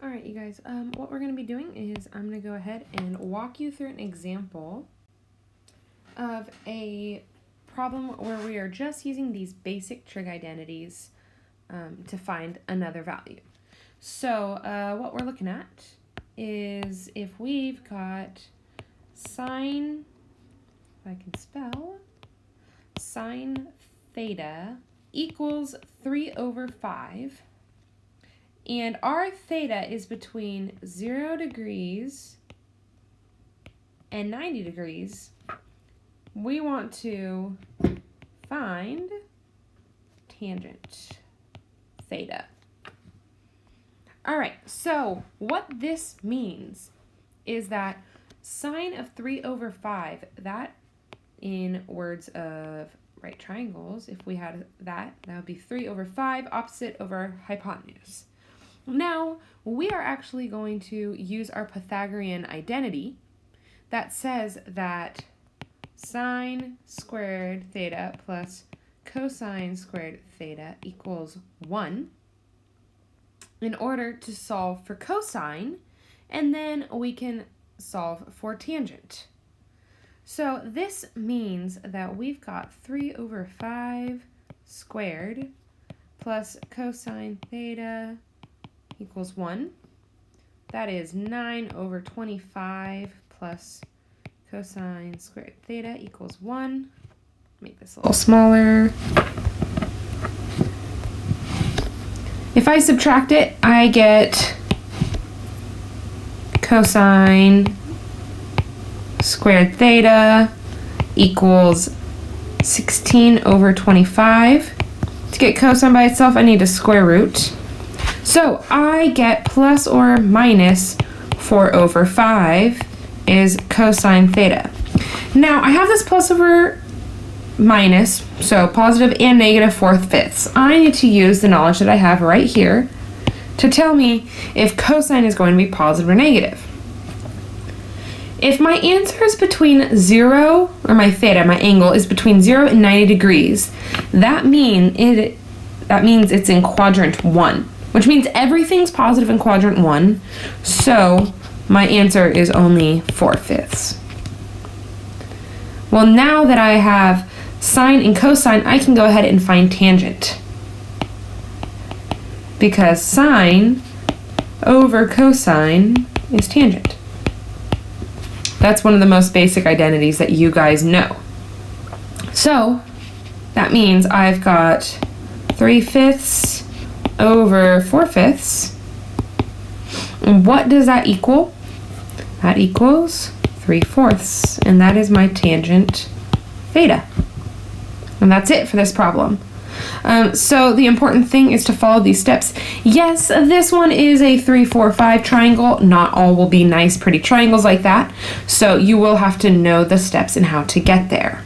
All right, you guys, what we're going to be doing is I'm going to go ahead and walk you through an example of a problem where we are just using these basic trig identities to find another value. So what we're looking at is if we've got sine, if I can spell, sine theta equals 3/5. And our theta is between 0 degrees and 90 degrees. We want to find tangent theta. All right, so what this means is that sine of 3/5, that in words of right triangles, if we had that would be 3/5 opposite over hypotenuse. Now, we are actually going to use our Pythagorean identity that says that sine squared theta plus cosine squared theta equals 1 in order to solve for cosine, and then we can solve for tangent. So this means that we've got 3/5 squared plus cosine theta equals 1. That is 9/25 plus cosine squared theta equals 1. Make this a little smaller. If I subtract it, I get cosine squared theta equals 16/25. To get cosine by itself, I need a square root. So I get plus or minus 4/5 is cosine theta. Now I have this plus over minus, so positive and negative 4/5. I need to use the knowledge that I have right here to tell me if cosine is going to be positive or negative. If my answer is between 0, or my theta, my angle, is between 0 and 90 degrees, that means it's in quadrant 1. Which means everything's positive in quadrant 1, so my answer is only 4/5. Well, now that I have sine and cosine, I can go ahead and find tangent. Because sine over cosine is tangent. That's one of the most basic identities that you guys know. So that means I've got 3/5 over 4/5. And what does that equal? That equals 3/4, and that is my tangent theta. And that's it for this problem. So the important thing is to follow these steps. Yes, this one is a 3-4-5 triangle. Not all will be nice, pretty triangles like that. So you will have to know the steps and how to get there.